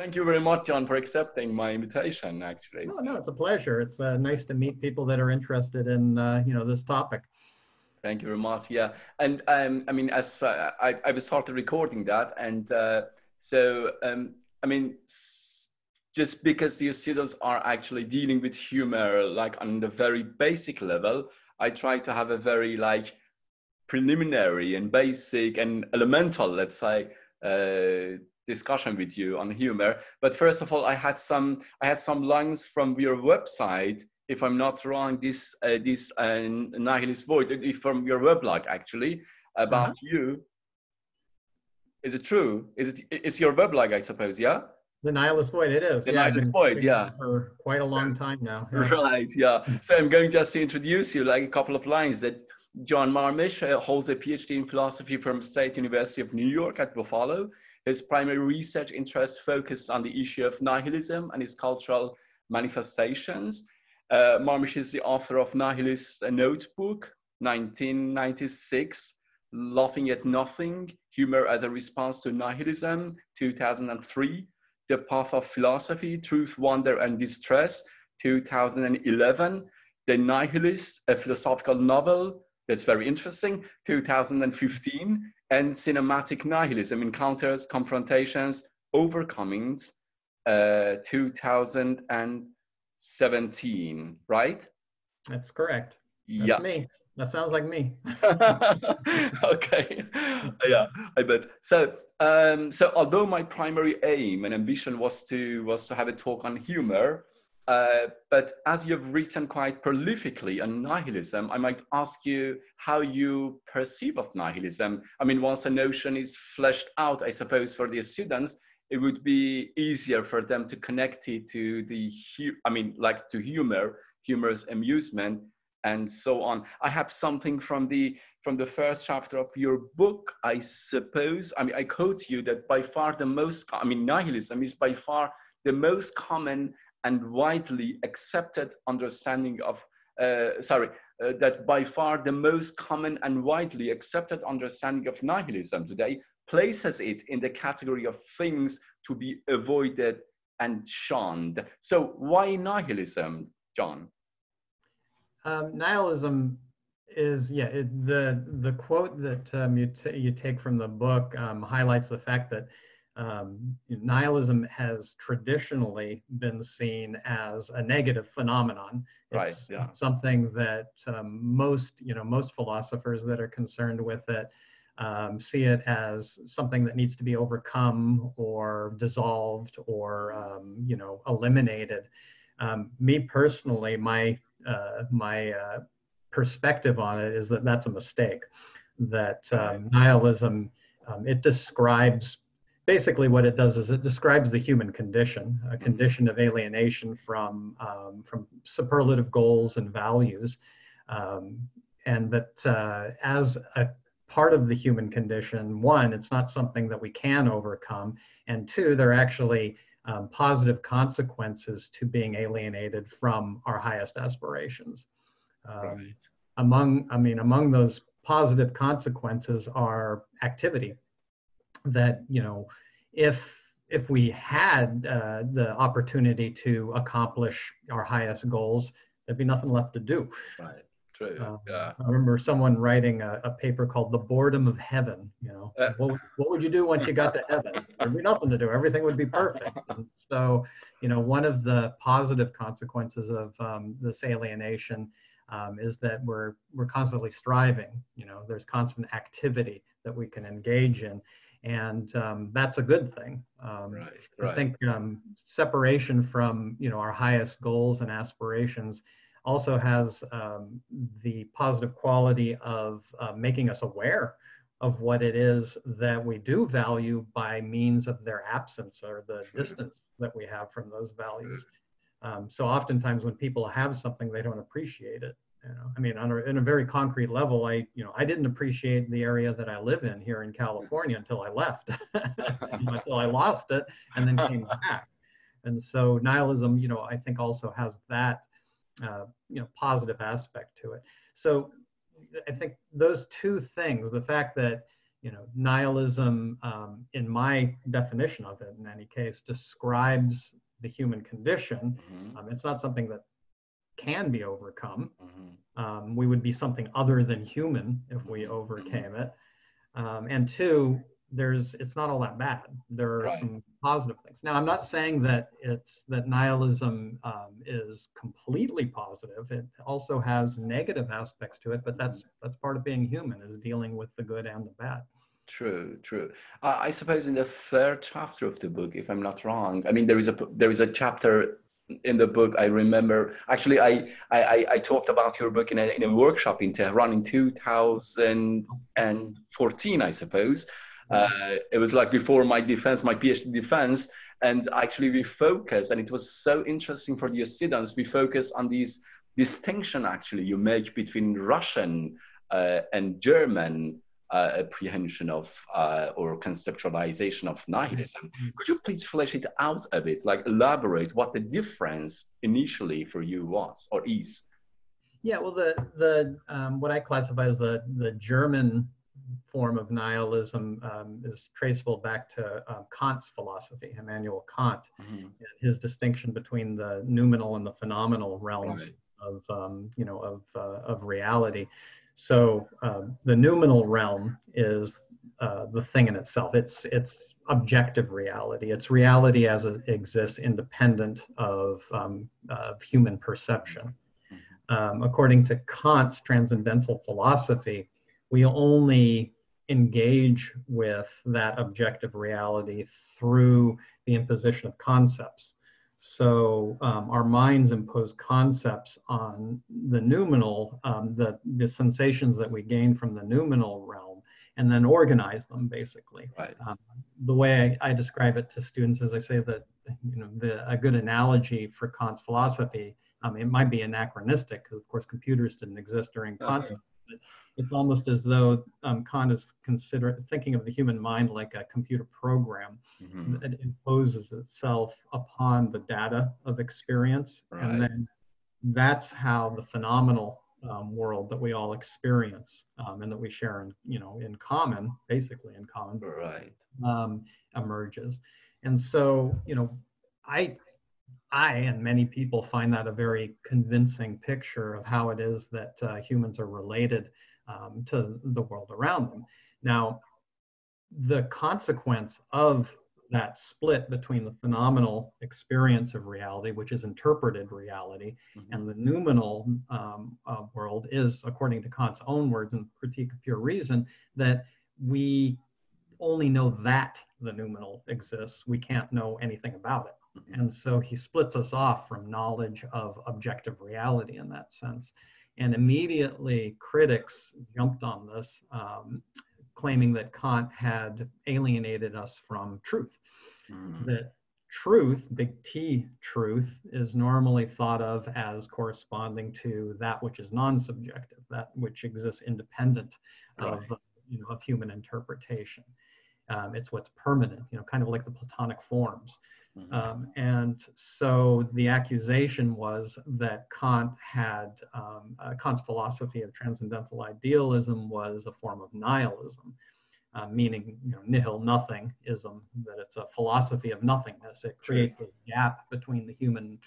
Thank you very much, John, for accepting my invitation, actually. No, no, it's a pleasure. It's nice to meet people that are interested in, this topic. Thank you very much. Yeah. And I mean, as I started recording that, and I mean, just because the students are actually dealing with humor, like on the very basic level, I try to have a very like preliminary and basic and elemental, let's say, discussion with you on humor. But first of all, I had some lines from your website, if I'm not wrong, this Nihilist Void, from your weblog actually, about you. Is it true? It's your weblog, I suppose, yeah? The Nihilist Void, it is. The Yeah, I've Nihilist been Void, yeah. for quite a long time now. Yeah. Right, yeah. So I'm going just to introduce you, like a couple of lines that John Marmysz holds a PhD in philosophy from State University of New York at Buffalo. His primary research interests focus on the issue of nihilism and its cultural manifestations. Marmysz is the author of Nihilist Notebook, 1996, Laughing at Nothing, Humor as a Response to Nihilism, 2003, The Path of Philosophy, Truth, Wonder, and Distress, 2011, The Nihilist, a philosophical novel that's very interesting, 2015, and Cinematic Nihilism, Encounters, Confrontations, Overcomings, 2017, right? That's correct. That's yeah. me. That sounds like me. Okay. Yeah, I bet. So, so although my primary aim and ambition was to have a talk on humor, but as you've written quite prolifically on nihilism, I might ask you how you perceive of nihilism. I mean, once a notion is fleshed out, I suppose for the students, it would be easier for them to connect it to the, like to humorous amusement, and so on. I have something from the first chapter of your book, I suppose. I mean, I quote you that by far the most, nihilism is by far the most common and widely accepted understanding of, that by far the most common and widely accepted understanding of nihilism today places it in the category of things to be avoided and shunned. So why nihilism, John? Nihilism is, the quote that you take from the book highlights the fact that nihilism has traditionally been seen as a negative phenomenon. It's something that most philosophers that are concerned with it see it as something that needs to be overcome or dissolved or eliminated. Me personally, my perspective on it is that that's a mistake. That nihilism, it describes, basically what it does is it describes the human condition, a condition of alienation from superlative goals and values, and that as a part of the human condition, one, it's not something that we can overcome, and two, there are actually positive consequences to being alienated from our highest aspirations. Among those positive consequences are activity. That, if we had the opportunity to accomplish our highest goals, there'd be nothing left to do. Right. True. I remember someone writing a paper called "The Boredom of Heaven." What would you do once you got to heaven? There'd be nothing to do. Everything would be perfect. And so, one of the positive consequences of this alienation is that we're constantly striving. There's constant activity that we can engage in, and that's a good thing. I think separation from our highest goals and aspirations also has the positive quality of making us aware of what it is that we do value by means of their absence or the distance that we have from those values. So oftentimes when people have something, they don't appreciate it. In a very concrete level, I didn't appreciate the area that I live in here in California until I left, until I lost it and then came back. And so nihilism, I think also has that positive aspect to it. So I think those two things, the fact that nihilism, in my definition of it, in any case, describes the human condition. It's not something that can be overcome. We would be something other than human if we overcame it. And two, it's not all that bad. There are some positive things. Now, I'm not saying that that nihilism is completely positive. It also has negative aspects to it, but that's part of being human, is dealing with the good and the bad. True, true. I suppose in the third chapter of the book, if I'm not wrong, I mean, there is a chapter in the book. I remember, actually, I talked about your book in a workshop in Tehran in 2014, I suppose. It was like before my PhD defense, and actually we focused, and it was so interesting for the students. We focused on this distinction actually you make between Russian and German apprehension of or conceptualization of nihilism. Could you please flesh it out a bit, like elaborate what the difference initially for you was or is? Yeah, well, the what I classify as the German form of nihilism is traceable back to Kant's philosophy, Immanuel Kant, and his distinction between the noumenal and the phenomenal realms of reality. So the noumenal realm is the thing in itself. It's objective reality. It's reality as it exists, independent of human perception. According to Kant's transcendental philosophy, we only engage with that objective reality through the imposition of concepts. So our minds impose concepts on the noumenal, the sensations that we gain from the noumenal realm, and then organize them, basically. The way I describe it to students is I say that a good analogy for Kant's philosophy, it might be anachronistic, because of course computers didn't exist during Kant's time, but it's almost as though Kant is thinking of the human mind like a computer program that imposes itself upon the data of experience. And then that's how the phenomenal world that we all experience and that we share in common, basically in common, emerges. And so, I and many people find that a very convincing picture of how it is that humans are related to the world around them. Now, the consequence of that split between the phenomenal experience of reality, which is interpreted reality, and the noumenal world is, according to Kant's own words in Critique of Pure Reason, that we only know that the noumenal exists. We can't know anything about it. And so he splits us off from knowledge of objective reality in that sense. And immediately critics jumped on this, claiming that Kant had alienated us from truth. That truth, big T truth, is normally thought of as corresponding to that which is non-subjective, that which exists independent of human interpretation. It's what's permanent, kind of like the Platonic forms. And so the accusation was that Kant had, Kant's philosophy of transcendental idealism was a form of nihilism, meaning nihil, nothingism, that it's a philosophy of nothingness. It creates this gap between the human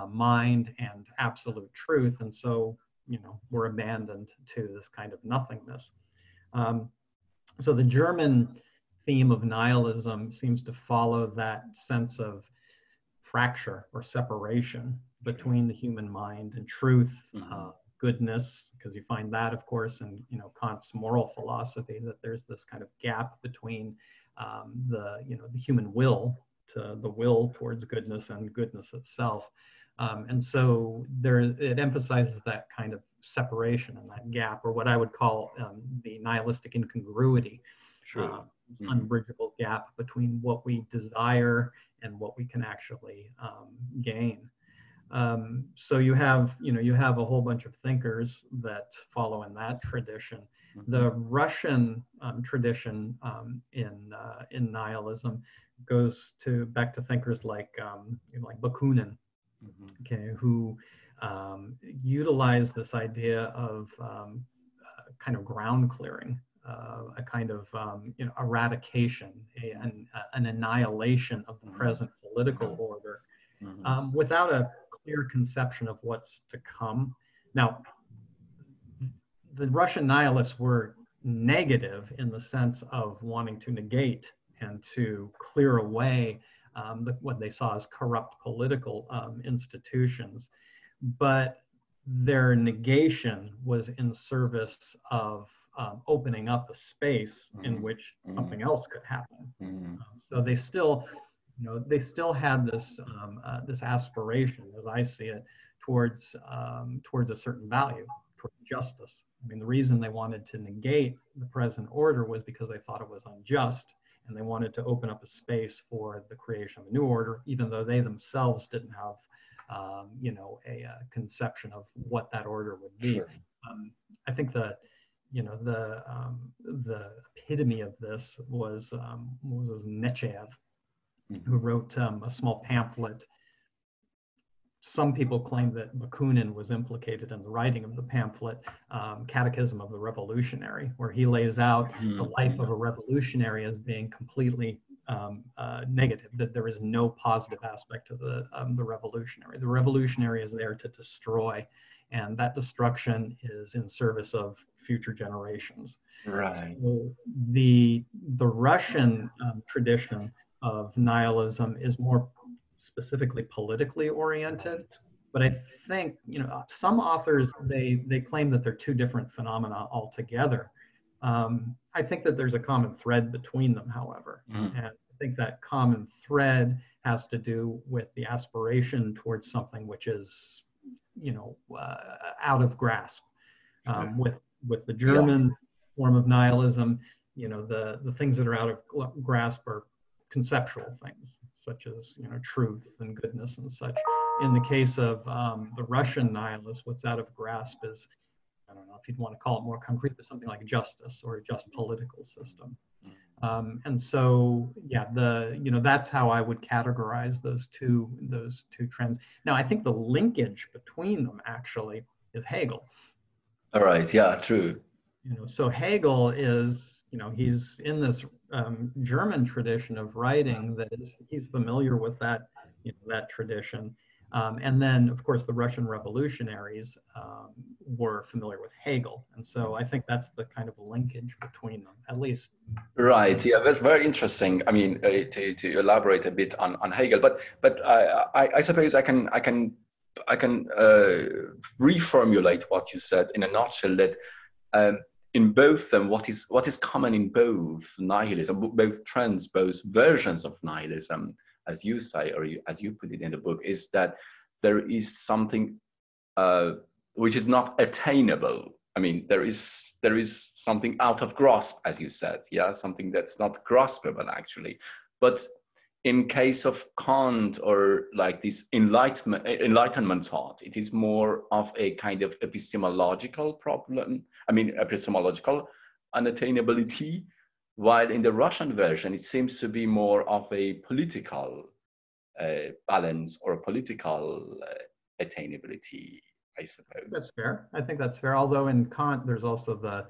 mind and absolute truth. And so, we're abandoned to this kind of nothingness. So the German theme of nihilism seems to follow that sense of fracture or separation between the human mind and truth, goodness, because you find that, of course, in Kant's moral philosophy, that there's this kind of gap between the human will to the will towards goodness and goodness itself. And so it emphasizes that kind of separation and that gap, or what I would call the nihilistic incongruity. This unbridgeable gap between what we desire and what we can actually gain. So you have a whole bunch of thinkers that follow in that tradition. The Russian tradition in nihilism goes back to thinkers like Bakunin, who utilize this idea of kind of ground clearing a kind of eradication, an annihilation of the present political order, without a clear conception of what's to come. Now, the Russian nihilists were negative in the sense of wanting to negate and to clear away what they saw as corrupt political institutions, but their negation was in service of opening up a space in which something else could happen. So they still, they still had this this aspiration, as I see it, towards a certain value, towards justice. I mean, the reason they wanted to negate the present order was because they thought it was unjust, and they wanted to open up a space for the creation of a new order, even though they themselves didn't have, a conception of what that order would be. Sure. I think the epitome of this was Nechayev, who wrote a small pamphlet. Some people claim that Bakunin was implicated in the writing of the pamphlet, Catechism of the Revolutionary, where he lays out the life of a revolutionary as being completely negative, that there is no positive aspect to the revolutionary. The revolutionary is there to destroy, and that destruction is in service of future generations. Right. So the Russian tradition of nihilism is more specifically politically oriented, but I think some authors they claim that they're two different phenomena altogether. I think that there's a common thread between them, however, and I think that common thread has to do with the aspiration towards something which is out of grasp. With the German form of nihilism, the things that are out of grasp are conceptual things, such as truth and goodness and such. In the case of the Russian nihilists, what's out of grasp is, I don't know if you'd want to call it more concrete, but something like justice or a just political system. And so, that's how I would categorize those two trends. Now, I think the linkage between them actually is Hegel. All right. Yeah. True. So Hegel is, he's in this German tradition of writing that he's familiar with that, that tradition. And then, of course, the Russian revolutionaries were familiar with Hegel. And so I think that's the kind of linkage between them, at least. Right. Yeah, that's very interesting. I mean, to elaborate a bit on Hegel, but I suppose I can reformulate what you said in a nutshell, that in both them, what is common in both nihilism, both trends, both versions of nihilism, as you say, or as you put it in the book, is that there is something which is not attainable. I mean, there is something out of grasp, as you said, something that's not graspable actually. But in case of Kant or like this enlightenment thought, it is more of a kind of epistemological problem. I mean, epistemological unattainability, while in the Russian version, it seems to be more of a political balance or political attainability, I suppose. That's fair. I think that's fair. Although in Kant, there's also the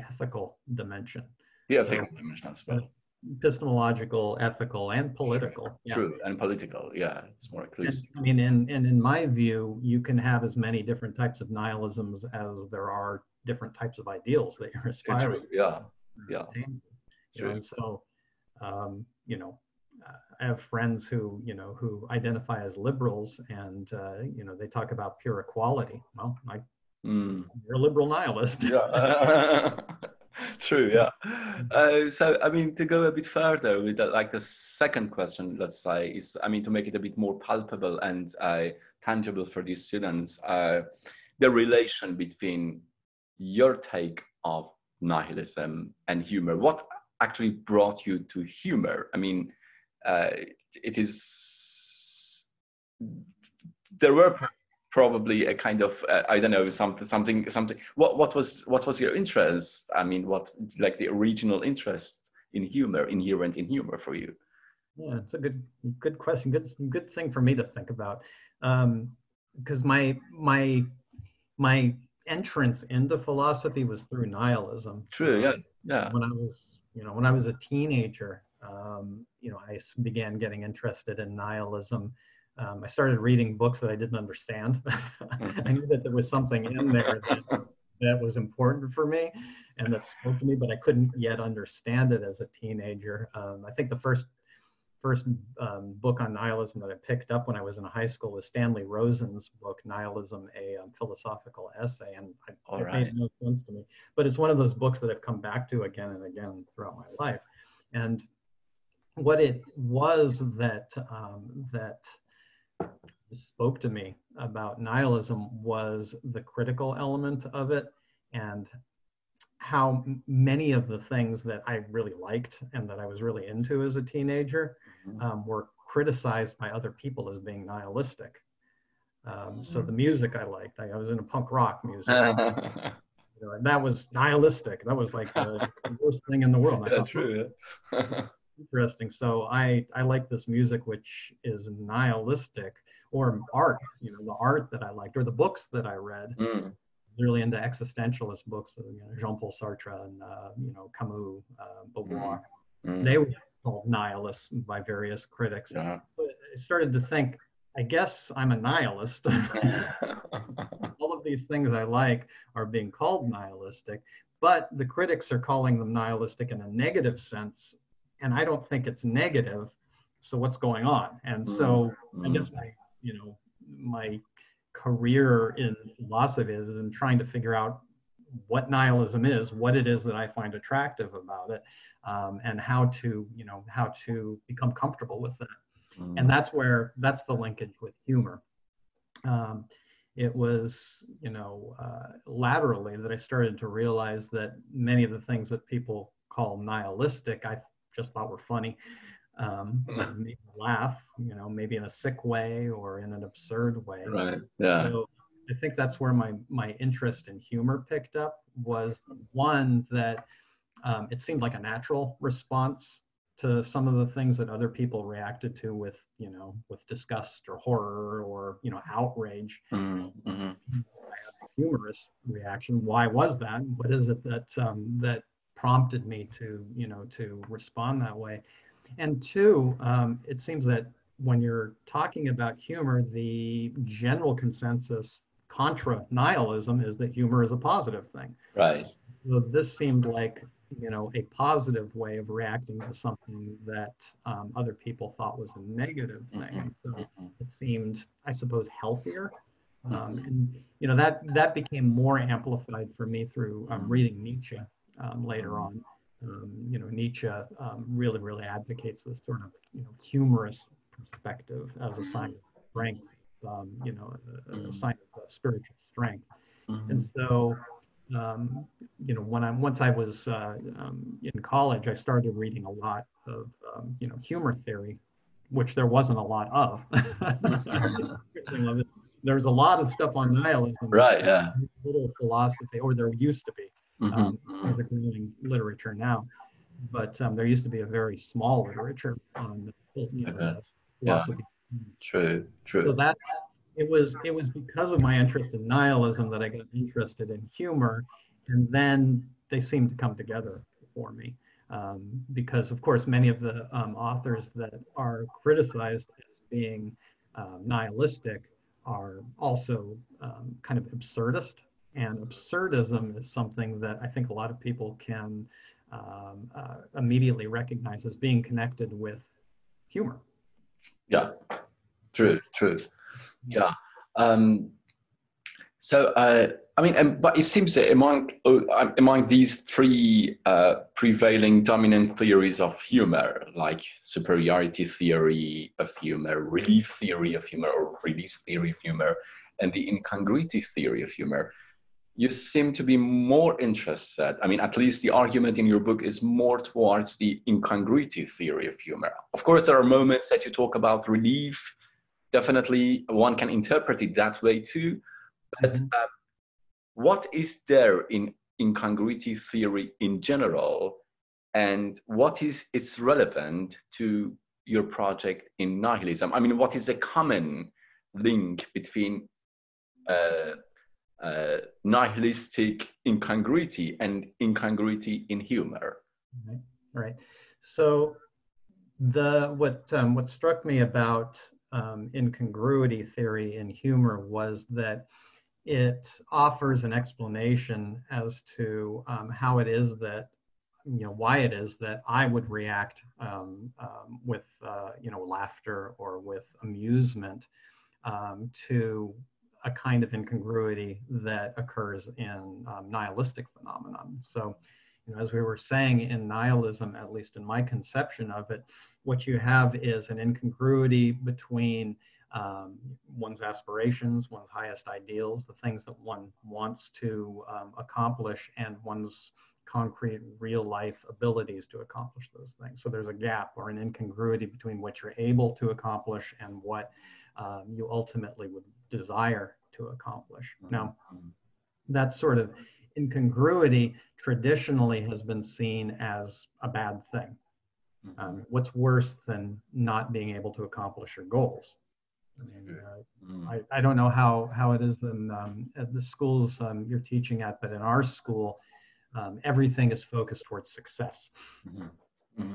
ethical dimension. The ethical dimension as well. Epistemological, ethical, and political. Sure. Yeah. True, and political. Yeah, it's more inclusive. I mean, and in my view, you can have as many different types of nihilisms as there are different types of ideals that you're aspiring. True. Yeah. Yeah. True. And so, I have friends who identify as liberals, and they talk about pure equality. Well, you're a liberal nihilist. Yeah. True, yeah. So, I mean, to go a bit further with that, like the second question, let's say, is, I mean, to make it a bit more palpable and tangible for these students, the relation between your take of nihilism and humor. What actually brought you to humor? I mean, there were probably a kind of I don't know, something. What was your interest? I mean, what, like, the original interest in humor, inherent in humor for you? Yeah, it's a good question. Good thing for me to think about, because my entrance into philosophy was through nihilism. True. Yeah. Yeah. When I was a teenager, I began getting interested in nihilism. I started reading books that I didn't understand. I knew that there was something in there that was important for me and that spoke to me, but I couldn't yet understand it as a teenager. I think the first book on nihilism that I picked up when I was in high school was Stanley Rosen's book, Nihilism, a Philosophical Essay. And it made no sense to me. But it's one of those books that I've come back to again and again throughout my life. And what it was that spoke to me about nihilism was the critical element of it, and how many of the things that I really liked and that I was really into as a teenager were criticized by other people as being nihilistic. So the music I liked, I was into punk rock music. And that was nihilistic. That was like the worst thing in the world. Yeah, true. Interesting. So I like this music which is nihilistic, or art, the art that I liked, or the books that I read. Really into existentialist books, Jean-Paul Sartre and Camus, Beauvoir. They were called nihilists by various critics. But I started to think, I guess I'm a nihilist. All of these things I like are being called nihilistic, but the critics are calling them nihilistic in a negative sense, and I don't think it's negative. So what's going on? And so I guess my career in philosophy is in trying to figure out what nihilism is, what it is that I find attractive about it, and how to become comfortable with that. And that's the linkage with humor. It was, laterally that I started to realize that many of the things that people call nihilistic, I just thought were funny. Made me laugh, maybe in a sick way or in an absurd way. Right. Yeah. So I think that's where my interest in humor picked up, was one that it seemed like a natural response to some of the things that other people reacted to with disgust or horror or outrage. Humorous reaction. Why was that? What is it that prompted me to respond that way? And two, it seems that when you're talking about humor, the general consensus contra nihilism is that humor is a positive thing. Right. So this seemed like, a positive way of reacting to something that other people thought was a negative thing. So it seemed, I suppose, healthier. And, that became more amplified for me through reading Nietzsche later on. Nietzsche really, really advocates this sort of, humorous perspective as a sign of strength, a sign of spiritual strength. And so, once I was in college, I started reading a lot of, humor theory, which there wasn't a lot of. There's a lot of stuff on nihilism. Right. Yeah. Little philosophy, or there used to be. There's a growing literature now, but there used to be a very small literature on philosophy. True. So it was because of my interest in nihilism that I got interested in humor, and then they seemed to come together for me, because of course many of the authors that are criticized as being nihilistic are also kind of absurdist. And absurdism is something that I think a lot of people can immediately recognize as being connected with humor. Yeah, true. Yeah. But it seems that among these three prevailing dominant theories of humor, like superiority theory of humor, relief theory of humor, or release theory of humor, and the incongruity theory of humor, you seem to be more interested. At least the argument in your book is more towards the incongruity theory of humor. Of course, there are moments that you talk about relief. Definitely, one can interpret it that way too. But what is there in incongruity theory in general, and what is its relevant to your project in nihilism? What is the common link between nihilistic incongruity and incongruity in humor. Right. So what struck me about incongruity theory in humor was that it offers an explanation as to how it is that, why it is that I would react with, laughter or with amusement to a kind of incongruity that occurs in nihilistic phenomenon. So, as we were saying, in nihilism, at least in my conception of it, what you have is an incongruity between one's aspirations, one's highest ideals, the things that one wants to accomplish, and one's concrete real life abilities to accomplish those things. So there's a gap or an incongruity between what you're able to accomplish and what you ultimately would desire to accomplish. Now, that sort of incongruity traditionally has been seen as a bad thing. What's worse than not being able to accomplish your goals? I don't know how it is in at the schools you're teaching at, but in our school, everything is focused towards success.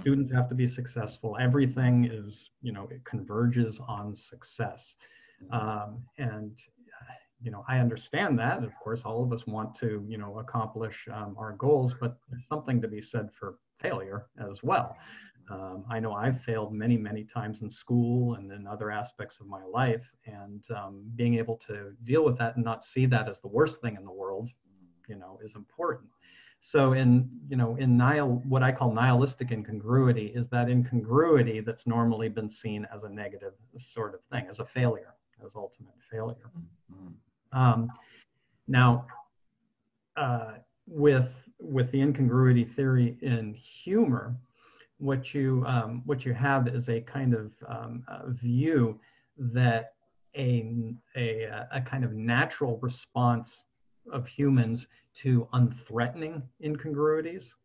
Students have to be successful. Everything is, it converges on success. And I understand that. Of course, all of us want to, accomplish our goals, but there's something to be said for failure as well. I know I've failed many, many times in school and in other aspects of my life, and being able to deal with that and not see that as the worst thing in the world, is important. So in what I call nihilistic incongruity is that incongruity that's normally been seen as a negative sort of thing, as a failure, as ultimate failure. Now, with the incongruity theory in humor, what you have is a kind of view that a kind of natural response of humans to unthreatening incongruities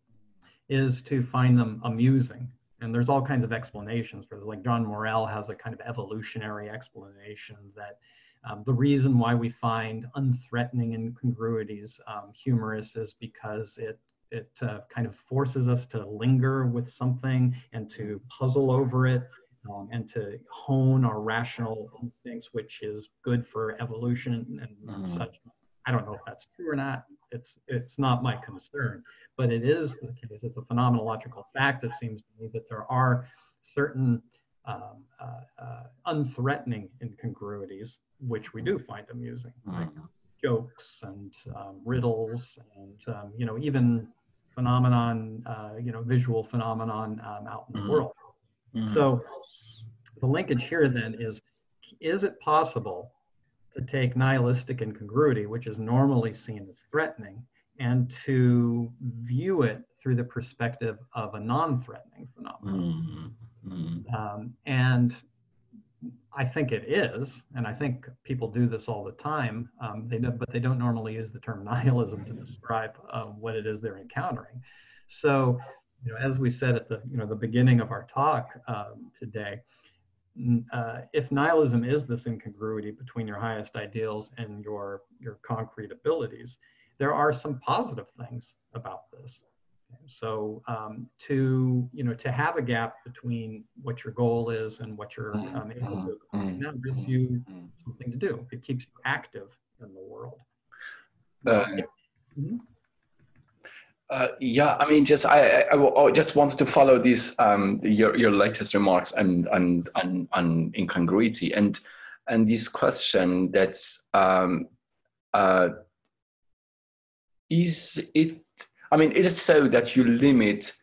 is to find them amusing. And there's all kinds of explanations for this. Like John Morell has a kind of evolutionary explanation that the reason why we find unthreatening incongruities humorous is because it kind of forces us to linger with something and to puzzle over it and to hone our rational instincts, which is good for evolution and such. I don't know if that's true or not. It's not my concern, but it is the case. It's a phenomenological fact, it seems to me, that there are certain unthreatening incongruities which we do find amusing, like jokes and riddles and even phenomenon, visual phenomenon out in the world. So the linkage here then is it possible to take nihilistic incongruity, which is normally seen as threatening, and to view it through the perspective of a non-threatening phenomenon? And I think it is, and I think people do this all the time. But they don't normally use the term nihilism to describe what it is they're encountering. So, as we said at the beginning of our talk today, if nihilism is this incongruity between your highest ideals and your concrete abilities, there are some positive things about this. So to have a gap between what your goal is and what you're able to accomplish now gives you something to do. It keeps you active in the world. Yeah, I mean, I just wanted to follow this your latest remarks on incongruity and this question that is it? I mean, is it so that you limit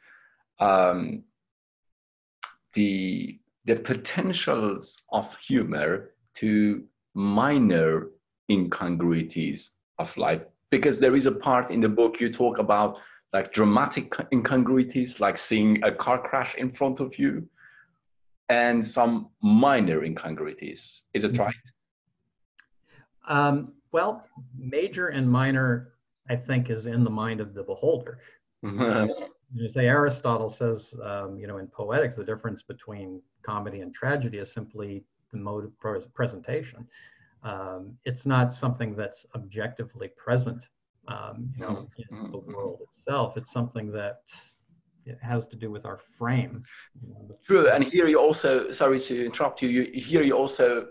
the potentials of humor to minor incongruities of life? Because there is a part in the book you talk about like dramatic incongruities, like seeing a car crash in front of you, and some minor incongruities. Is it right? Well, major and minor, I think, is in the mind of the beholder. You say Aristotle says, in Poetics, the difference between comedy and tragedy is simply the mode of presentation. It's not something that's objectively present, in the world itself. It's something that it has to do with our frame. True, and here you also, sorry to interrupt you, here you also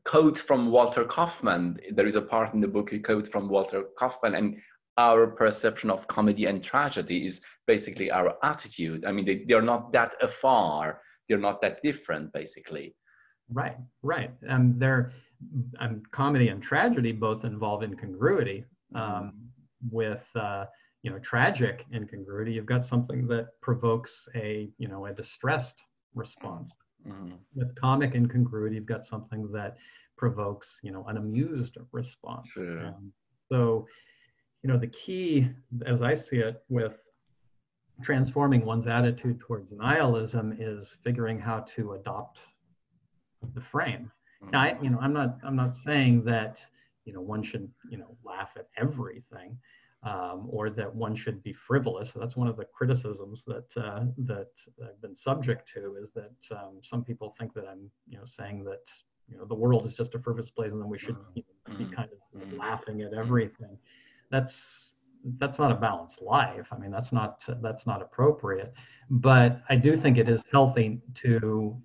quote from Walter Kaufman. There is a part in the book you quote from Walter Kaufman, and our perception of comedy and tragedy is basically our attitude. I mean, they're not that afar, they're not that different, basically. Right. Comedy and tragedy both involve incongruity. With tragic incongruity, you've got something that provokes a distressed response. With comic incongruity, you've got something that provokes an amused response. Sure. So the key, as I see it, with transforming one's attitude towards nihilism is figuring how to adopt the frame. Now, I'm not saying that one should laugh at everything, or that one should be frivolous. So that's one of the criticisms that I've been subject to, is that some people think that I'm saying that the world is just a frivolous place and then we should be kind of laughing at everything. That's not a balanced life. I mean, that's not appropriate. But I do think it is healthy to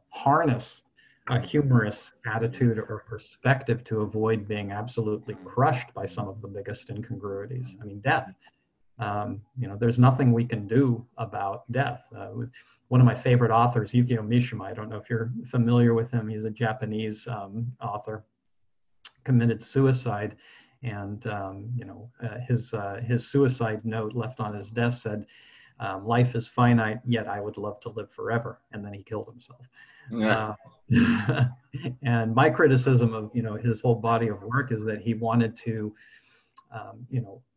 harness a humorous attitude or perspective to avoid being absolutely crushed by some of the biggest incongruities. I mean, death. There's nothing we can do about death. One of my favorite authors, Yukio Mishima, I don't know if you're familiar with him. He's a Japanese author, committed suicide. And his suicide note left on his desk said, "Life is finite, yet I would love to live forever." And then he killed himself. Yeah. And my criticism of his whole body of work is that he wanted to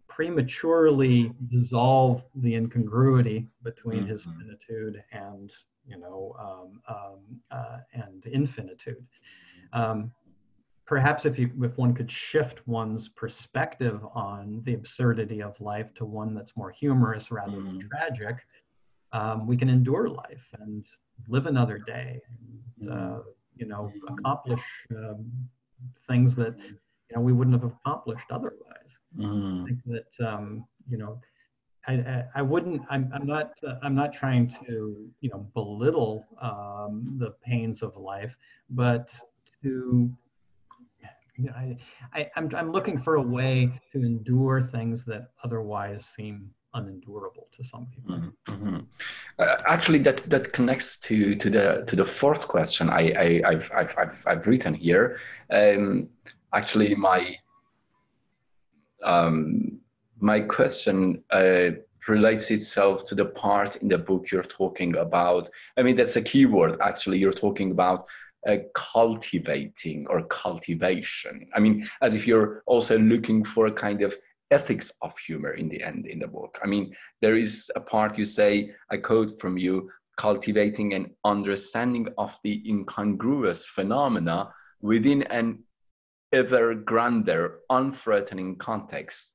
prematurely dissolve the incongruity between his finitude and infinitude. Perhaps if one could shift one's perspective on the absurdity of life to one that's more humorous rather than tragic, we can endure life and live another day, and, accomplish things that we wouldn't have accomplished otherwise. I think that I wouldn't. I'm not trying to belittle the pains of life, but to I'm looking for a way to endure things that otherwise seem unendurable to some people. Actually, that connects to the fourth question I've written here. Actually, my question relates itself to the part in the book you're talking about. I mean, that's a key word. Actually, you're talking about cultivating or cultivation. I mean, as if you're also looking for a kind of ethics of humor in the end in the book. I mean, there is a part you say, I quote from you, cultivating an understanding of the incongruous phenomena within an ever grander, unthreatening context.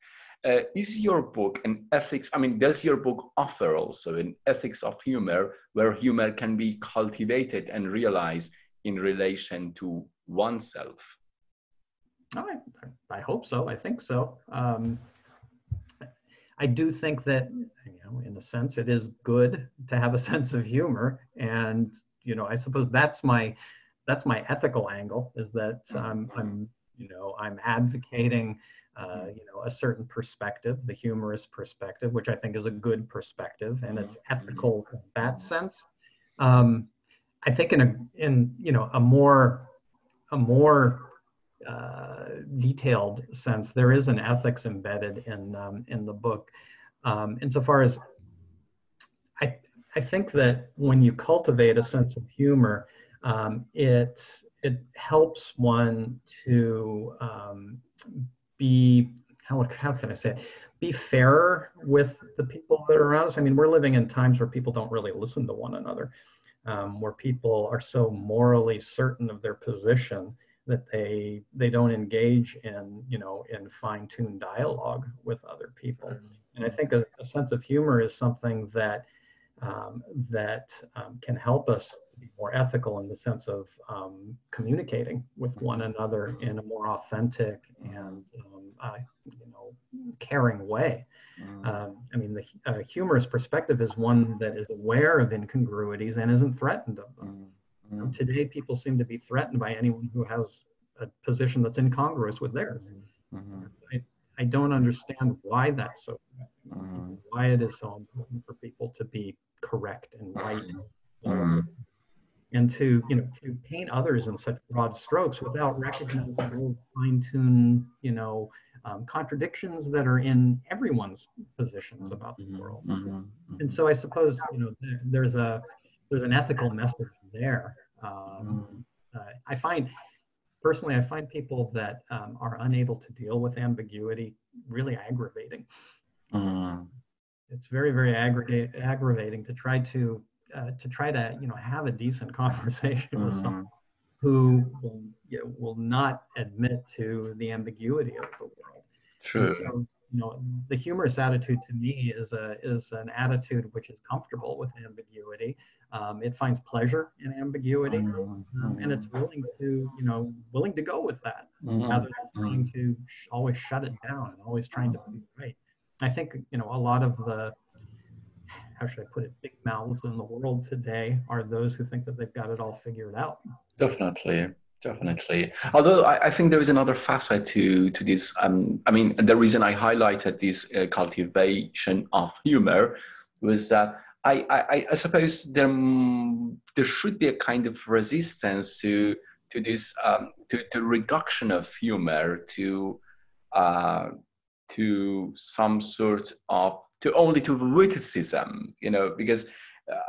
Is your book an ethics? I mean, does your book offer also an ethics of humor where humor can be cultivated and realized in relation to oneself? I hope so. I think so. I do think that, in a sense, it is good to have a sense of humor, and I suppose that's my ethical angle, is that I'm advocating a certain perspective, the humorous perspective, which I think is a good perspective, and it's ethical in that sense. I think in a more detailed sense, there is an ethics embedded in the book, insofar as I think that when you cultivate a sense of humor, it helps one to be, how can I say it? Be fairer with the people that are around us. I mean, we're living in times where people don't really listen to one another, where people are so morally certain of their position that they don't engage in fine-tuned dialogue with other people. And I think a sense of humor is something that that can help us be more ethical in the sense of communicating with one another in a more authentic and caring way. I mean, the humorous perspective is one that is aware of incongruities and isn't threatened of them. Today, people seem to be threatened by anyone who has a position that's incongruous with theirs. I don't understand why that's so threatening, why it is so important for people to be correct and right, and to paint others in such broad strokes without recognizing those fine-tuned contradictions that are in everyone's positions about the world. And so I suppose there's an ethical message there. I find people that are unable to deal with ambiguity really aggravating. It's very, very aggravating to try to have a decent conversation with someone who will not admit to the ambiguity of the world. True. And so, the humorous attitude to me is an attitude which is comfortable with ambiguity. It finds pleasure in ambiguity, and it's willing to go with that rather than trying to always shut it down and always trying to be right. I think a lot of the, how should I put it, big mouths in the world today are those who think that they've got it all figured out. Definitely. Although I think there is another facet to this. I mean, the reason I highlighted this cultivation of humor was that I suppose there should be a kind of resistance to this to reduction of humor to some sort of to witticism, because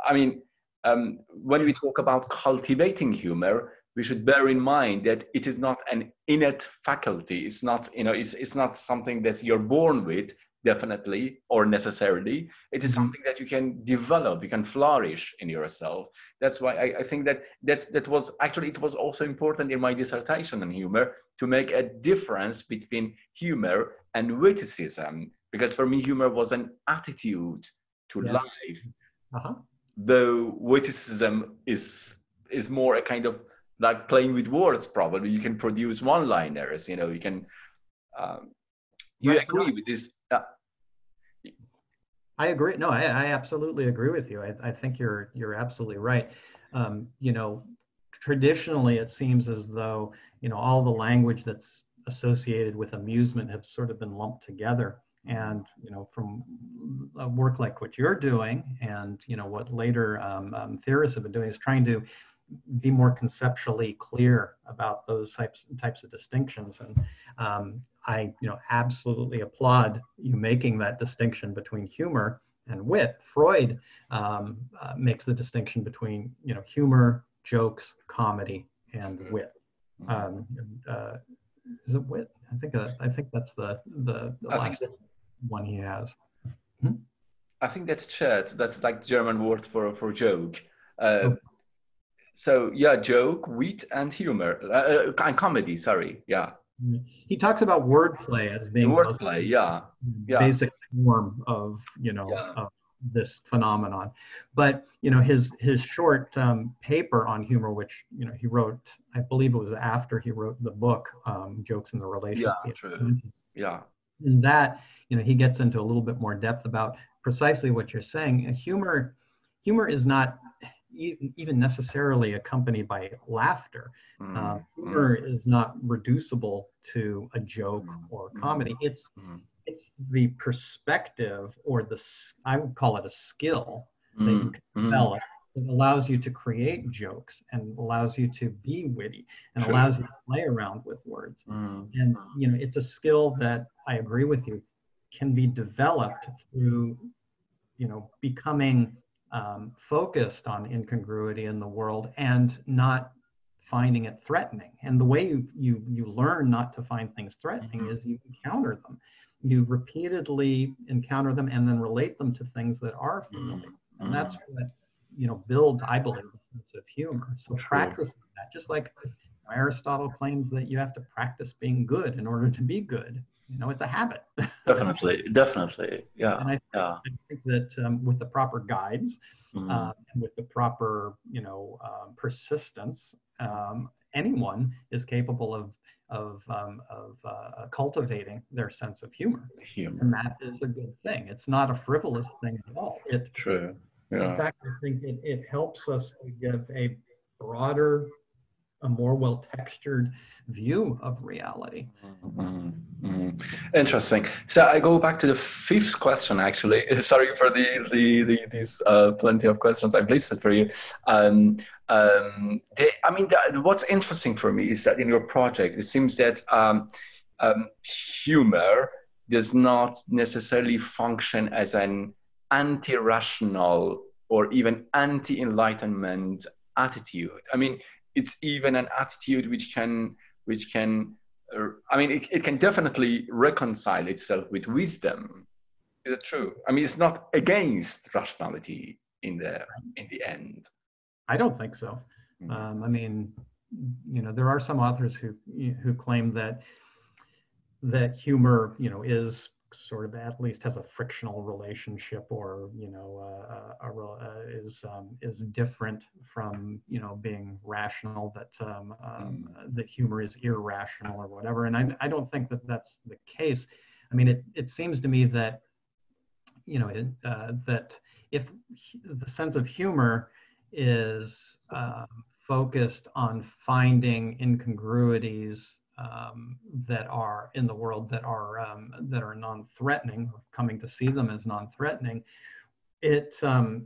when we talk about cultivating humor, we should bear in mind that it is not an innate faculty. It's not, it's not something that you're born with, definitely, or necessarily. It is something that you can develop, you can flourish in yourself. That's why I think that was actually, it was also important in my dissertation on humor to make a difference between humor and witticism, because for me, humor was an attitude to life, though witticism is more a kind of like playing with words. Probably you can produce one-liners, you can you agree with this? I agree. No, I absolutely agree with you. I think you're absolutely right. Traditionally it seems as though all the language that's associated with amusement have sort of been lumped together. And from work like what you're doing, and what later theorists have been doing, is trying to be more conceptually clear about those types of distinctions. And I absolutely applaud you making that distinction between humor and wit. Freud makes the distinction between humor, jokes, comedy, and wit. Is it wit? I think that's the last one he has. I think that's shared. That's like German word for joke. So yeah, joke, wit, and humor, and comedy. Sorry, yeah. He talks about wordplay as being wordplay, basic form of of this phenomenon. But his short paper on humor, which he wrote, I believe it was after he wrote the book Jokes in the Relationship. Yeah, true. Yeah. In that, he gets into a little bit more depth about precisely what you're saying. Humor is not even necessarily accompanied by laughter. Humor is not reducible to a joke or comedy. It's the perspective, or I would call it a skill that you can develop. It allows you to create jokes and allows you to be witty and allows you to play around with words. And it's a skill that, I agree with you, can be developed through becoming focused on incongruity in the world and not finding it threatening. And the way you learn not to find things threatening is you encounter them. You repeatedly encounter them and then relate them to things that are familiar. And that's what builds, I believe, a sense of humor. So practicing that, just like Aristotle claims that you have to practice being good in order to be good. it's a habit. Definitely, definitely, yeah, And yeah. I think that with the proper guides and with the proper, persistence, anyone is capable of cultivating their sense of humor, Humor. and that is a good thing. It's not a frivolous thing at all. True. In Yeah. fact, I think it helps us to give a broader, a more well-textured view of reality. Interesting. So I go back to the fifth question, actually. Sorry for these plenty of questions I've listed for you. What's interesting for me is that in your project, it seems that humor does not necessarily function as an anti-rational or even anti-enlightenment attitude. I mean, it's even an attitude which can it can definitely reconcile itself with wisdom. Is it true? I mean, it's not against rationality in the end. I don't think so. I mean, there are some authors who claim that humor, is sort of, at least has a frictional relationship, or is different from being rational, that humor is irrational or whatever. And I don't think that that's the case. I mean, it seems to me that that if the sense of humor is focused on finding incongruities that are in the world that are non-threatening, coming to see them as non-threatening, it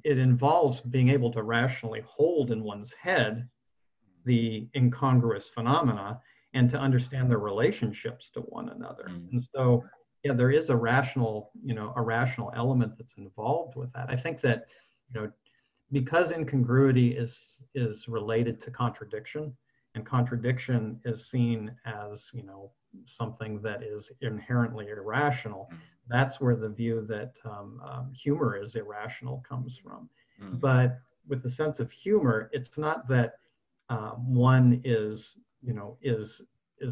involves being able to rationally hold in one's head the incongruous phenomena and to understand their relationships to one another. And so, yeah, there is a rational element that's involved with that. I think that, because incongruity is related to contradiction, and contradiction is seen as, something that is inherently irrational, that's where the view that humor is irrational comes from. But with the sense of humor, it's not that one is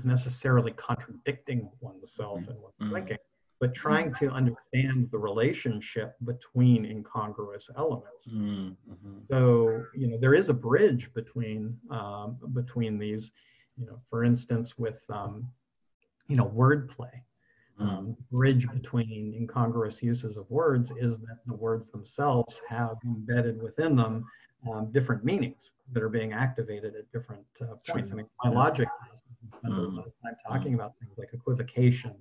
necessarily contradicting oneself and one's thinking, but trying to understand the relationship between incongruous elements. So, there is a bridge between these, for instance, with, wordplay. Bridge between incongruous uses of words is that the words themselves have embedded within them different meanings that are being activated at different points. I mean, my logic spends a lot of time talking about things like equivocation,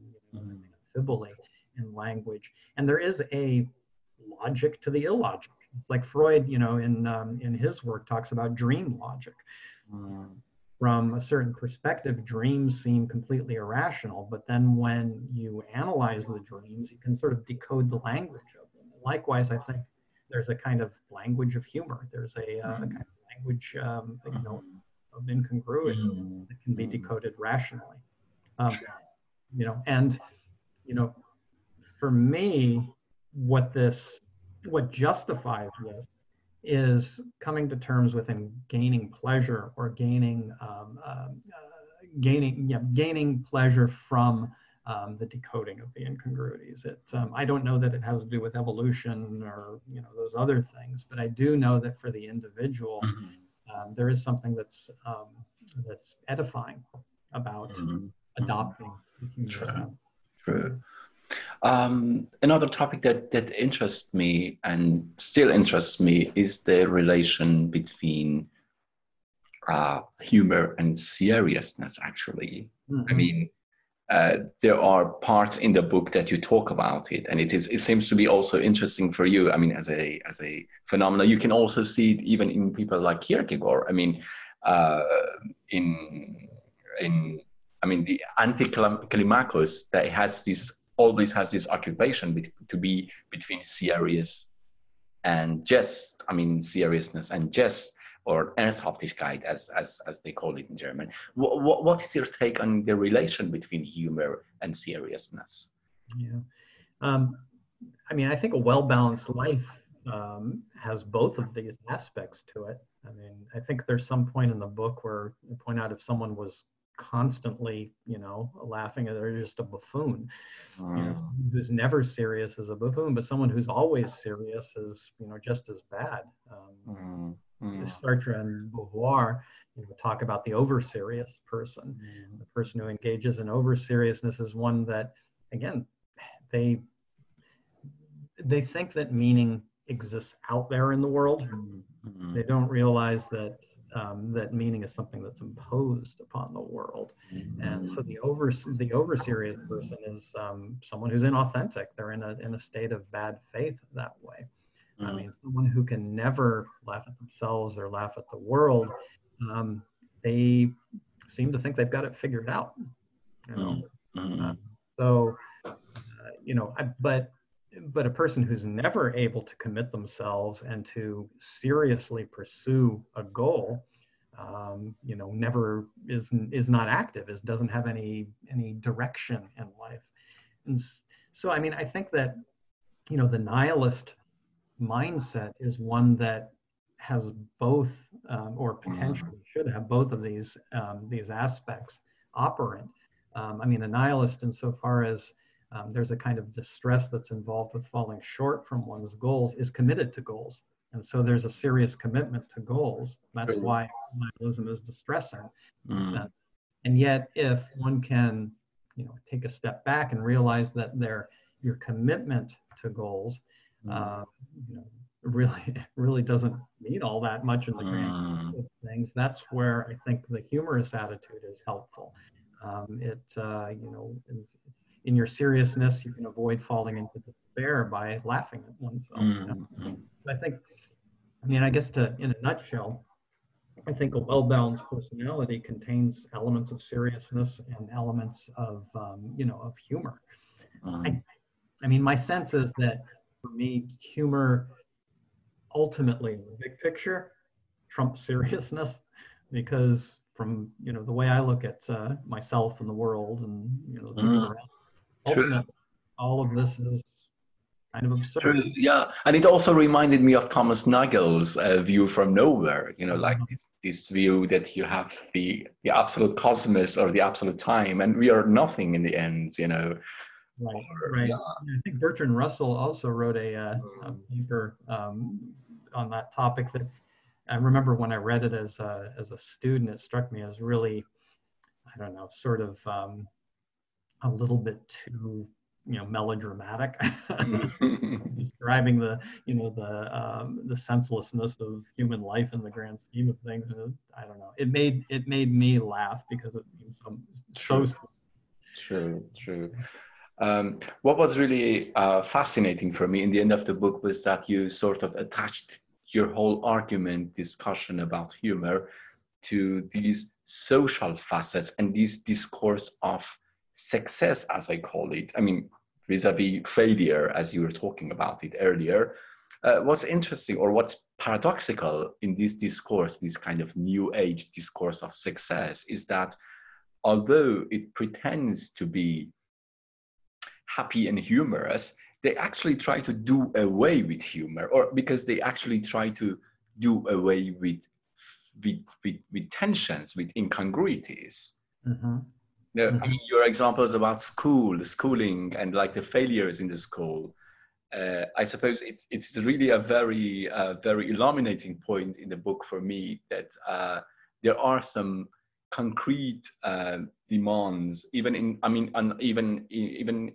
fibulae in language, and there is a logic to the illogic. Like Freud, in his work, talks about dream logic. From a certain perspective, dreams seem completely irrational, but then when you analyze the dreams, you can sort of decode the language of them. Likewise, I think there's a kind of language of humor. There's a kind of language, of incongruity that can be decoded rationally. And for me, what justifies this is coming to terms with gaining pleasure, or gaining pleasure from the decoding of the incongruities. I don't know that it has to do with evolution or those other things, but I do know that for the individual, there is something that's edifying about adopting the humorous sense. True. Another topic that interests me and still interests me is the relation between humor and seriousness, actually. I mean, there are parts in the book that you talk about it, and it seems to be also interesting for you. I mean, as a phenomenon, you can also see it even in people like Kierkegaard. I mean, the Anticlimacus that always has this occupation to be between serious and jest. I mean, seriousness and jest, or Ernsthaftigkeit, as they call it in German. What is your take on the relation between humor and seriousness? Yeah, I mean, I think a well-balanced life has both of these aspects to it. I mean, I think there's some point in the book where you point out if someone was constantly, laughing at, they're just a buffoon. Someone who's never serious is a buffoon, but someone who's always serious is, just as bad. Sartre and Beauvoir, talk about the over-serious person. The person who engages in over-seriousness is one that, again, they think that meaning exists out there in the world. They don't realize that that meaning is something that's imposed upon the world. And so the over-serious person is someone who's inauthentic. They're in a state of bad faith that way. I mean, someone who can never laugh at themselves or laugh at the world, they seem to think they've got it figured out. But a person who's never able to commit themselves and to seriously pursue a goal, never is not active, doesn't have any direction in life. And so, I mean, I think that, the nihilist mindset is one that has both, or potentially should have both of these aspects operant. I mean, a nihilist insofar as there's a kind of distress that's involved with falling short from one's goals, is committed to goals. And so there's a serious commitment to goals. That's why nihilism is distressing. And yet, if one can, take a step back and realize that your commitment to goals, really doesn't mean all that much in the grand scheme of things, that's where I think the humorous attitude is helpful. In your seriousness, you can avoid falling into despair by laughing at oneself. I guess in a nutshell, I think a well-balanced personality contains elements of seriousness and elements of humor. I mean, my sense is that for me, humor ultimately, the big picture, trumps seriousness, because from the way I look at myself and the world and the people around, ultimately, all of this is kind of absurd. True. Yeah, and it also reminded me of Thomas Nagel's view from nowhere. Like this view that you have the absolute cosmos or the absolute time, and we are nothing in the end. Right. Yeah. I think Bertrand Russell also wrote a paper on that topic that I remember when I read it as a student, it struck me as really, I don't know, sort of a little bit too, melodramatic, describing the senselessness of human life in the grand scheme of things. And I don't know. It made me laugh because it seems so. True. What was really fascinating for me in the end of the book was that you sort of attached your whole argument discussion about humor to these social facets and this discourse of success, as I call it. I mean, vis-a-vis failure, as you were talking about it earlier. What's interesting or what's paradoxical in this discourse, this kind of new age discourse of success, is that although it pretends to be happy and humorous, they actually try to do away with humor, or because they actually try to do away with tensions, with incongruities. I mean, your examples about schooling, and like the failures in the school. I suppose it's really a very illuminating point in the book for me that there are some concrete demands, even in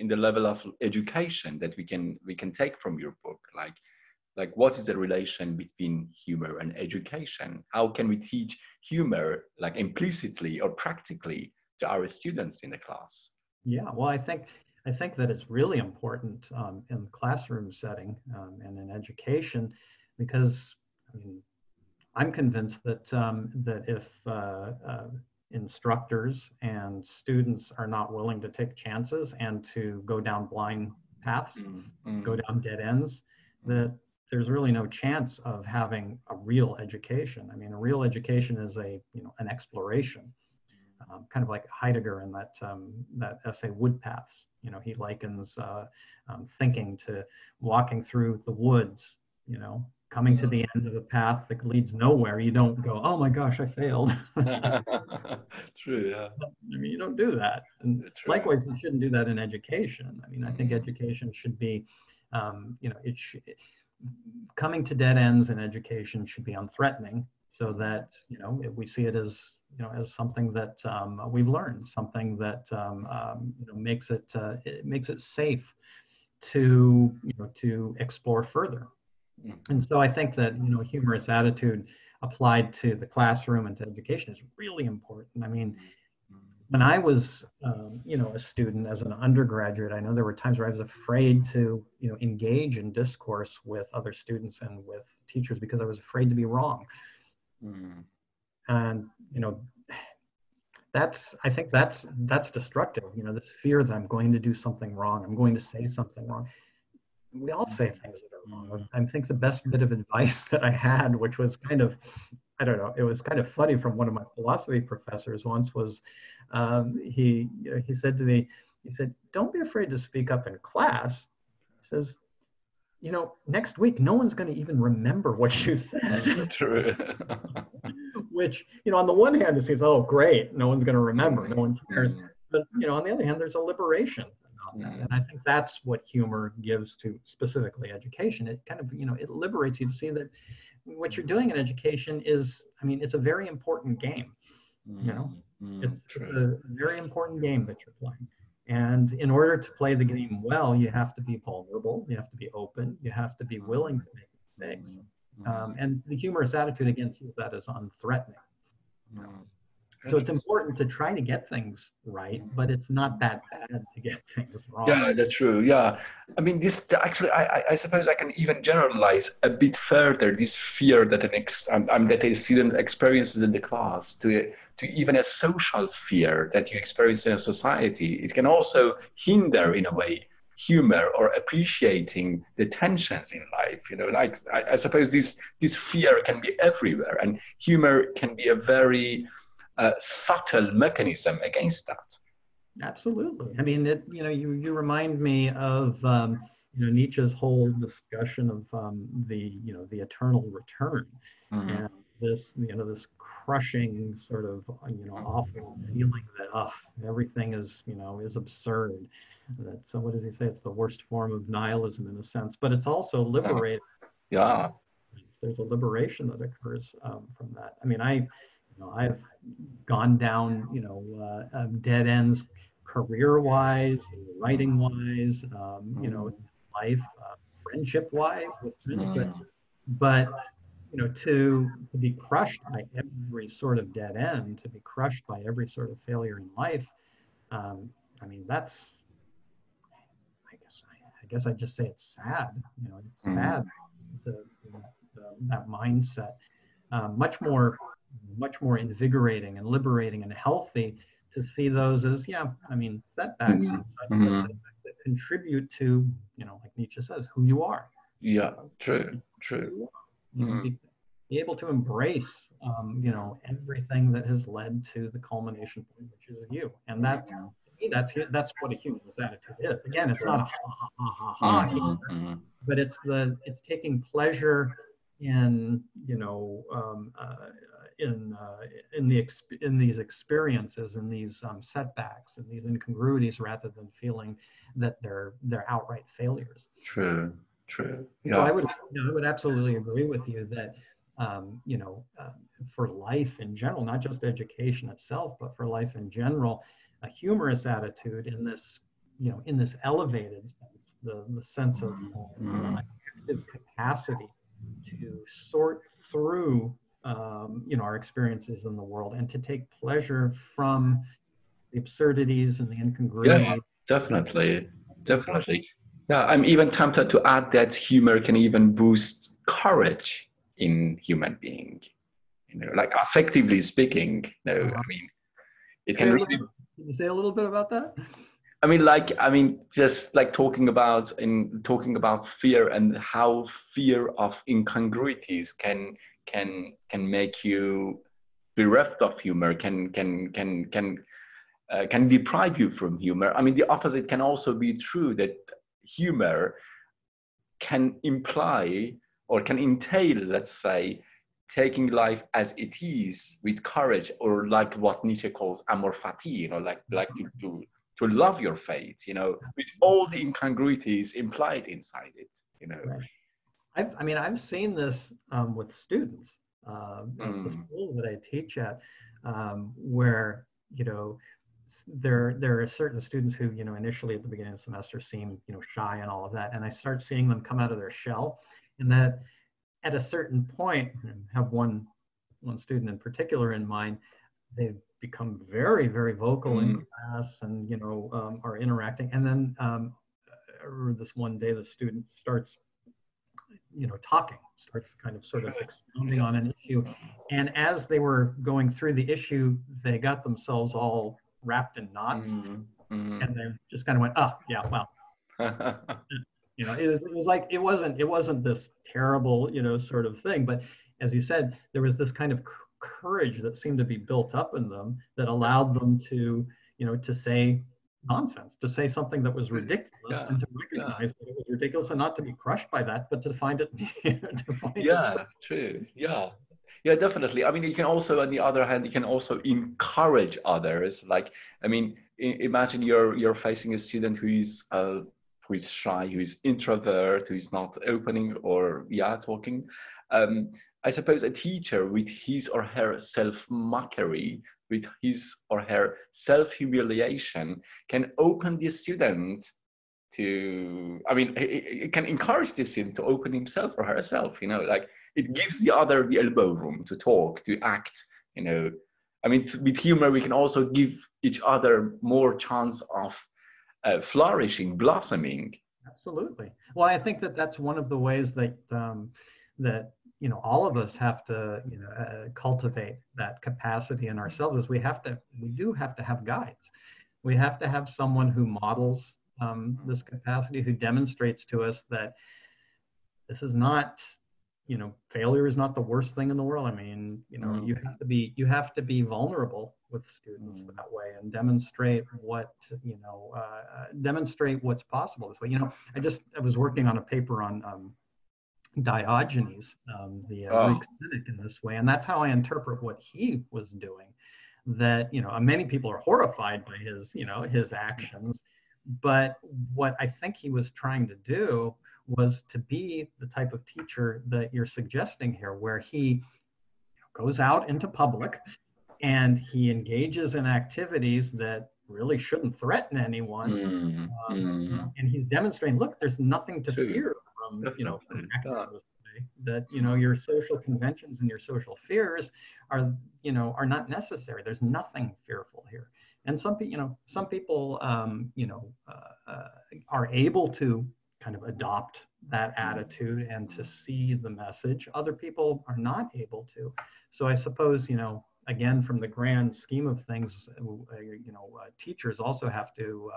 the level of education that we can take from your book, like what is the relation between humor and education? How can we teach humor like implicitly or practically to our students in the class? Yeah, well, I think that it's really important in the classroom setting and in education, because I mean, I'm convinced that that if instructors and students are not willing to take chances and to go down blind paths, go down dead ends, that there's really no chance of having a real education. I mean, a real education is an exploration, kind of like Heidegger in that essay Wood Paths. He likens thinking to walking through the woods, coming to the end of a path that leads nowhere, you don't go, oh my gosh, I failed. True, yeah. I mean, you don't do that. And True. likewise, you shouldn't do that in education. I mean, I think education should be, coming to dead ends in education should be unthreatening, so that, we see it as, as something that we've learned, something that makes it safe to, to explore further. And so I think that, humorous attitude applied to the classroom and to education is really important. I mean, when I was, a student as an undergraduate, I know there were times where I was afraid to, engage in discourse with other students and with teachers because I was afraid to be wrong. And, I think that's destructive. This fear that I'm going to do something wrong, I'm going to say something wrong. We all say things that are wrong. I think the best bit of advice that I had, which was kind of, I don't know, it was kind of funny, from one of my philosophy professors once, was he said to me, he said, don't be afraid to speak up in class. He says, next week, no one's going to even remember what you said. True. Which, on the one hand, it seems, oh, great, no one's going to remember, no one cares. But, on the other hand, there's a liberation about that. And I think that's what humor gives to specifically education. It kind of, it liberates you to see that what you're doing in education is, it's a very important game. It's a very important game that you're playing. And in order to play the game well, you have to be vulnerable, you have to be open, you have to be willing to make mistakes. And the humorous attitude, again, sees that as unthreatening. So it's important to try to get things right, but it's not that bad to get things wrong. Yeah, that's true. Yeah. I mean, this actually, I suppose I can even generalize a bit further this fear that that a student experiences in the class to even a social fear that you experience in a society. It can also hinder, in a way, humor or appreciating the tensions in life. Like I suppose this fear can be everywhere, and humor can be a very subtle mechanism against that. Absolutely. I mean, you remind me of Nietzsche's whole discussion of the eternal return, and this this crushing sort of awful feeling that everything is absurd. So what does he say? It's the worst form of nihilism in a sense, but it's also liberating. Yeah. There's a liberation that occurs from that. I mean, I've gone down, dead ends career-wise, writing-wise, life, friendship-wise with friends, but to be crushed by every sort of dead end, to be crushed by every sort of failure in life, I mean, that's, I guess I'd just say it's sad. It's sad, that mindset. Much more invigorating and liberating and healthy to see those as, setbacks and such that contribute to, like Nietzsche says, who you are. Yeah, true. Be able to embrace, everything that has led to the culmination point, which is you. And that, that's what a humorous attitude is. Again, it's not a ha, but it's taking pleasure in, in these experiences, in these setbacks, and these incongruities, rather than feeling that they're outright failures. True. Yeah. So I would absolutely agree with you that for life in general, not just education itself, but for life in general, a humorous attitude in this elevated sense, the sense of active capacity to sort through our experiences in the world and to take pleasure from the absurdities and the incongruities. Yeah, definitely. Yeah, I'm even tempted to add that humor can even boost courage in human being. Like affectively speaking. I mean, it can really. Can you say a little bit about that? Just like talking about fear and how fear of incongruities can make you bereft of humor, can deprive you from humor. I mean, the opposite can also be true, that humor can imply or can entail, let's say, taking life as it is with courage, or like what Nietzsche calls amor fati, you know, like to love your fate, you know, with all the incongruities implied inside it, you know. Right. I mean, I've seen this with students at the school that I teach at, where, you know, there are certain students who, you know, initially at the beginning of the semester seem, you know, shy and all of that. And I start seeing them come out of their shell, and that at a certain point, and have one student in particular in mind, they've become very, very vocal in class, and, you know, are interacting. And then this one day, the student starts, you know, starts kind of sort of expounding on an issue. And as they were going through the issue, they got themselves all wrapped in knots, and they just kind of went, oh yeah, well, you know, it was like, it wasn't this terrible, you know, sort of thing. But as you said, there was this kind of courage that seemed to be built up in them that allowed them to, you know, to say nonsense, to say something that was ridiculous, and to recognize that it was ridiculous, and not to be crushed by that, but to find it, to find it. True. Yeah, definitely. I mean, you can also, on the other hand, you can also encourage others. Like, I mean, imagine you're facing a student who is shy, who is introvert, who is not opening or talking. I suppose a teacher with his or her self-mockery, with his or her self-humiliation, can open the student to, I mean, it can encourage the student to open himself or herself, you know, like it gives the other the elbow room to talk, to act, you know. I mean, with humor, we can also give each other more chance of flourishing, blossoming. Absolutely. Well, I think that that's one of the ways that that, you know, all of us have to, you know, cultivate that capacity in ourselves. Is we do have to have guides. We have to have someone who models this capacity, who demonstrates to us that this is not, you know, failure is not the worst thing in the world. I mean, you know, you have to be vulnerable with students that way, and demonstrate what, you know, demonstrate what's possible this way. You know, I was working on a paper on Diogenes, the Greek cynic, in this way, and that's how I interpret what he was doing. That, you know, many people are horrified by his, you know, his actions, but what I think he was trying to do was to be the type of teacher that you're suggesting here, where he goes out into public and he engages in activities that really shouldn't threaten anyone. And he's demonstrating, look, there's nothing to fear from, you know, from acting this way. That, you know, your social conventions and your social fears are, you know, are not necessary. There's nothing fearful here. And some people, you know, are able to kind of adopt that attitude and to see the message. Other people are not able to. So I suppose, you know, again, from the grand scheme of things, you know, teachers also have to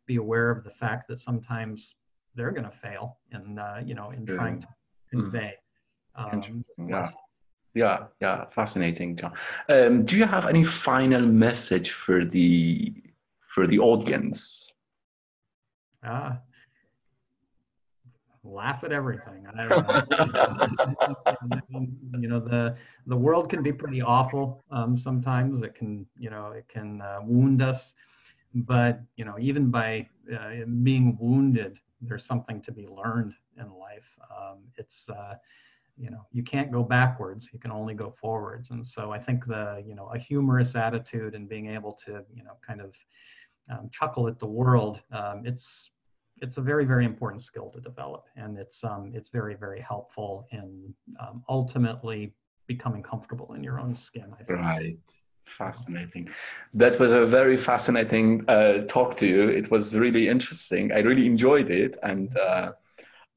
be aware of the fact that sometimes they're going to fail in, you know, in trying to convey. Yeah, fascinating, John. Do you have any final message for the audience? Laugh at everything. You know, the world can be pretty awful sometimes. It can, you know, it can wound us, but, you know, even by being wounded, there's something to be learned in life. It's you know, you can't go backwards, you can only go forwards. And so I think you know, a humorous attitude and being able to, you know, kind of chuckle at the world, it's a very, very important skill to develop. And it's very, very helpful in ultimately becoming comfortable in your own skin, I think. Right. Fascinating. That was a very fascinating talk to you. It was really interesting. I really enjoyed it. And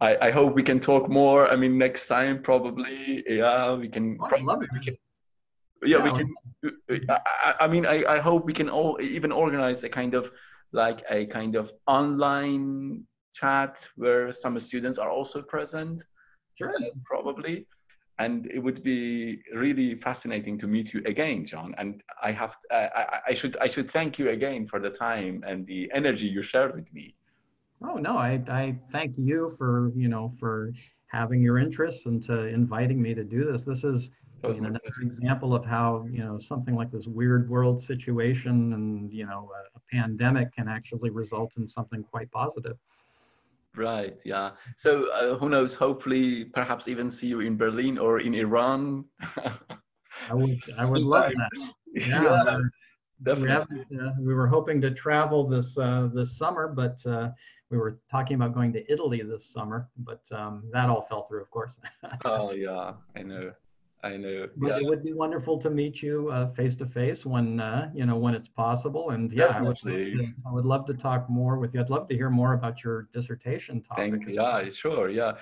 I hope we can talk more. I mean, next time probably. Yeah, we can. I mean, I hope we can all even organize a kind of online chat where some students are also present. Sure. Probably. And it would be really fascinating to meet you again, John. And I should thank you again for the time and the energy you shared with me. Oh no, I thank you for, you know, for having your interests and to inviting me to do this. This is another pleasure. example of how, something like this weird world situation and, a pandemic can actually result in something quite positive. Right, yeah. So who knows, hopefully, perhaps even see you in Berlin or in Iran. I would love Sometime. that. Yeah, Yeah, we definitely. we were hoping to travel this summer, but we were talking about going to Italy this summer, but that all fell through, of course. Oh, yeah, I know. But Yeah, it would be wonderful to meet you face to face when when it's possible. And yeah, definitely. I would love to talk more with you. I'd love to hear more about your dissertation topic. Thank you. Yeah, sure. Yeah.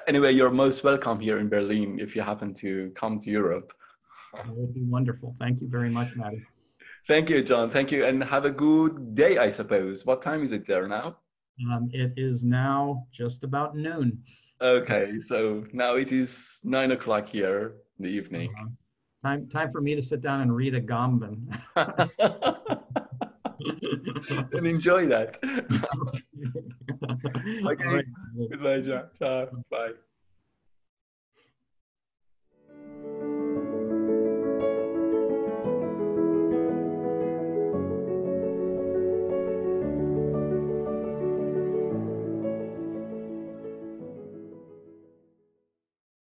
Anyway, you're most welcome here in Berlin if you happen to come to Europe. It would be wonderful. Thank you very much, Maddie. Thank you, John. Thank you. And have a good day, I suppose. What time is it there now? It is now just about noon. So, Okay, so now it is 9 o'clock here in the evening. time for me to sit down and read a Gomben. And enjoy that. All Okay, right. goodbye, John. Ciao. Bye.